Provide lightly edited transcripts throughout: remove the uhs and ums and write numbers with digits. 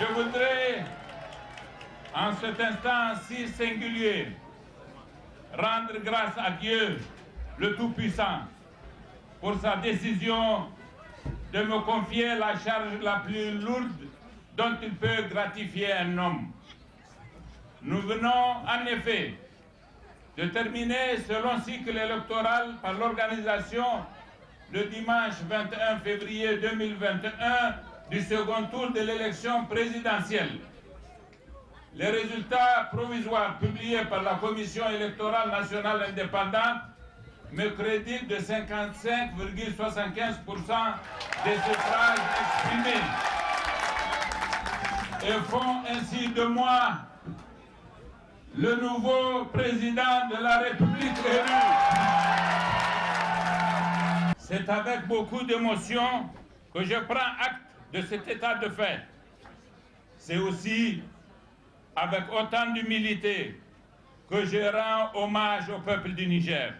Je voudrais, en cet instant si singulier, rendre grâce à Dieu, le Tout-Puissant, pour sa décision de me confier la charge la plus lourde dont il peut gratifier un homme. Nous venons en effet de terminer ce long cycle électoral par l'organisation le dimanche 21 février 2021 du second tour de l'élection présidentielle. Les résultats provisoires publiés par la Commission électorale nationale indépendante me créditent de 55,75% des suffrages exprimés et font ainsi de moi le nouveau président de la République élu. C'est avec beaucoup d'émotion que je prends acte de cet état de fait. C'est aussi avec autant d'humilité que je rends hommage au peuple du Niger.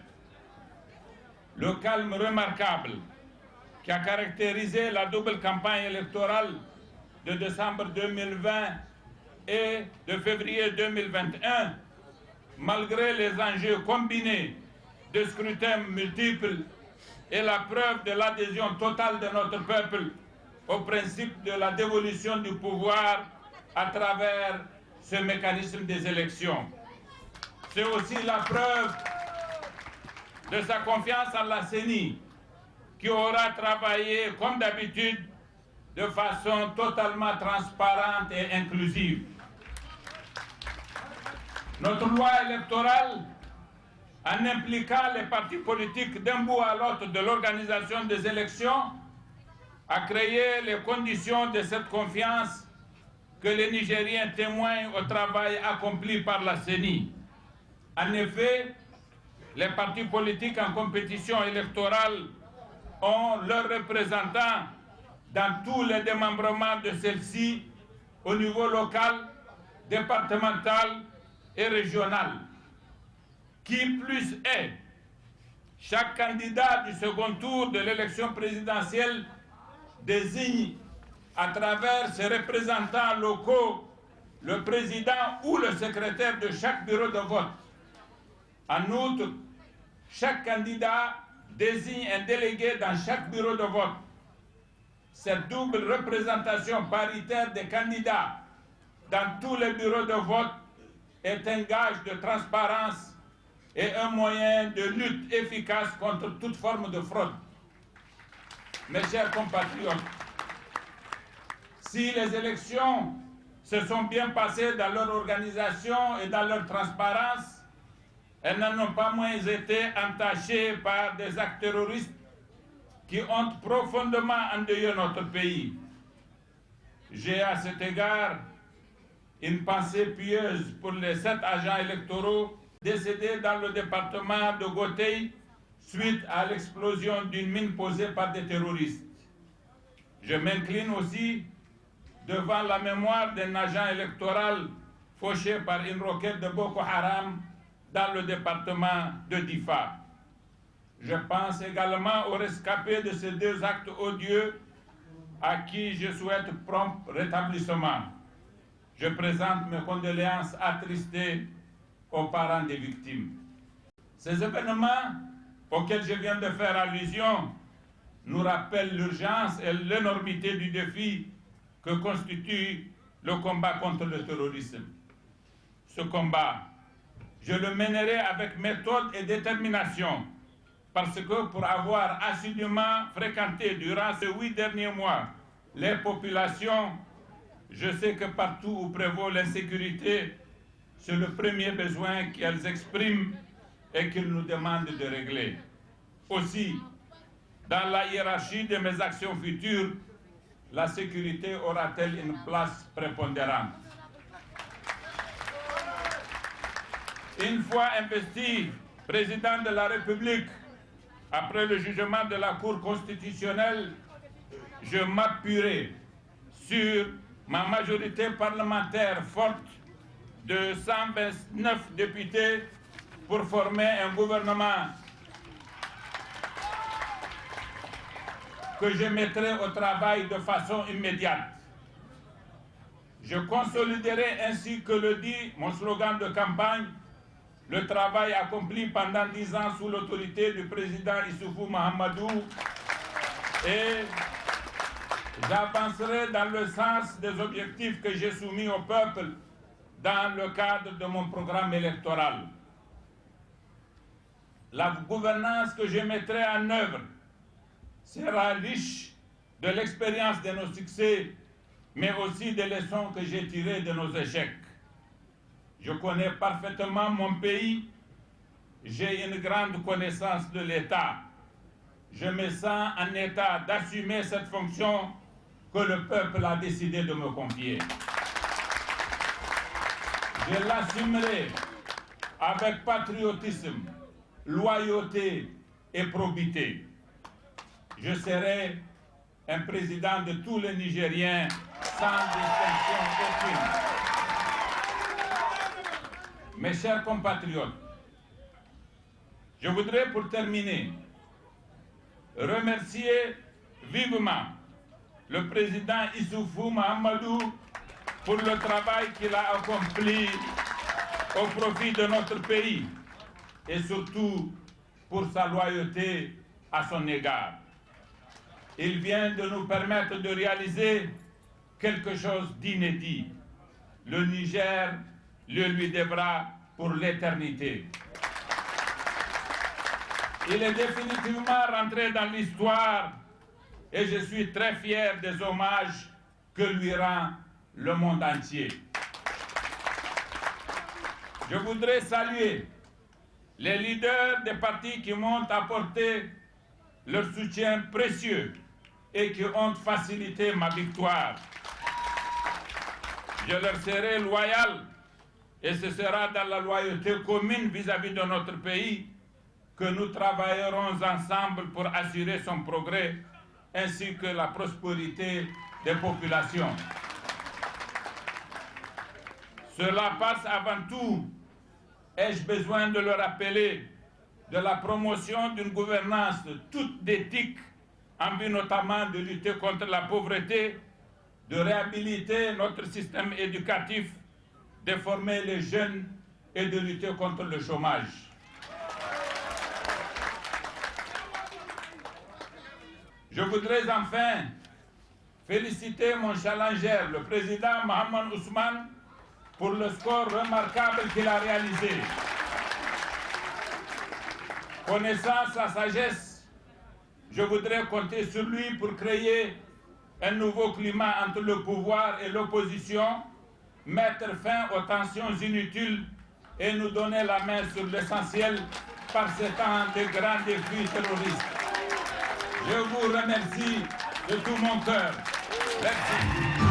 Le calme remarquable qui a caractérisé la double campagne électorale de décembre 2020 et de février 2021, malgré les enjeux combinés de scrutins multiples et la preuve de l'adhésion totale de notre peuple au principe de la dévolution du pouvoir à travers ce mécanisme des élections. C'est aussi la preuve de sa confiance en la CENI, qui aura travaillé comme d'habitude de façon totalement transparente et inclusive. Notre loi électorale, en impliquant les partis politiques d'un bout à l'autre de l'organisation des élections, a créé les conditions de cette confiance que les Nigériens témoignent au travail accompli par la CENI. En effet, les partis politiques en compétition électorale ont leurs représentants dans tous les démembrements de celle-ci au niveau local, départemental et régional. Qui plus est, chaque candidat du second tour de l'élection présidentielle désigne à travers ses représentants locaux le président ou le secrétaire de chaque bureau de vote. En outre, chaque candidat désigne un délégué dans chaque bureau de vote. Cette double représentation paritaire des candidats dans tous les bureaux de vote est un gage de transparence et un moyen de lutte efficace contre toute forme de fraude. Mes chers compatriotes, si les élections se sont bien passées dans leur organisation et dans leur transparence, elles n'en ont pas moins été entachées par des actes terroristes qui ont profondément endeuillé notre pays. J'ai à cet égard une pensée pieuse pour les 7 agents électoraux décédés dans le département de Gotei suite à l'explosion d'une mine posée par des terroristes. Je m'incline aussi devant la mémoire d'un agent électoral fauché par une roquette de Boko Haram dans le département de Difa. Je pense également aux rescapés de ces 2 actes odieux à qui je souhaite prompt rétablissement. Je présente mes condoléances attristées aux parents des victimes. Ces événements auxquels je viens de faire allusion nous rappellent l'urgence et l'énormité du défi que constitue le combat contre le terrorisme. Ce combat, je le mènerai avec méthode et détermination, parce que pour avoir assidûment fréquenté durant ces 8 derniers mois les populations, je sais que partout où prévaut l'insécurité, c'est le premier besoin qu'elles expriment et qu'ils nous demandent de régler. Aussi, dans la hiérarchie de mes actions futures, la sécurité aura-t-elle une place prépondérante. Une fois investi président de la République, après le jugement de la Cour constitutionnelle, je m'appuierai sur ma majorité parlementaire forte de 129 députés pour former un gouvernement que je mettrai au travail de façon immédiate. Je consoliderai ainsi que le dit mon slogan de campagne, le travail accompli pendant 10 ans sous l'autorité du président Issoufou Mahamadou, et j'avancerai dans le sens des objectifs que j'ai soumis au peuple dans le cadre de mon programme électoral. La gouvernance que je mettrai en œuvre sera riche de l'expérience de nos succès, mais aussi des leçons que j'ai tirées de nos échecs. Je connais parfaitement mon pays, j'ai une grande connaissance de l'État. Je me sens en état d'assumer cette fonction que le peuple a décidé de me confier. Je l'assumerai avec patriotisme, loyauté et probité. Je serai un président de tous les Nigériens sans distinction aucune. Mes chers compatriotes, je voudrais pour terminer remercier vivement le président Issoufou Mahamadou pour le travail qu'il a accompli au profit de notre pays et surtout pour sa loyauté à son égard. Il vient de nous permettre de réaliser quelque chose d'inédit. Le Niger le lui devra pour l'éternité. Il est définitivement rentré dans l'histoire et je suis très fier des hommages que lui rend le monde entier. Je voudrais saluer les leaders des partis qui m'ont apporté leur soutien précieux et qui ont facilité ma victoire. Je leur serai loyal et ce sera dans la loyauté commune vis-à-vis de notre pays que nous travaillerons ensemble pour assurer son progrès ainsi que la prospérité des populations. Cela passe avant tout, ai-je besoin de le rappeler, de la promotion d'une gouvernance toute d'éthique en vue notamment de lutter contre la pauvreté, de réhabiliter notre système éducatif, de former les jeunes et de lutter contre le chômage. Je voudrais enfin féliciter mon challenger, le président Mahaman Ousmane, pour le score remarquable qu'il a réalisé. Connaissant sa sagesse, je voudrais compter sur lui pour créer un nouveau climat entre le pouvoir et l'opposition, mettre fin aux tensions inutiles et nous donner la main sur l'essentiel par ces temps de grands défis terroristes. Je vous remercie de tout mon cœur. Merci.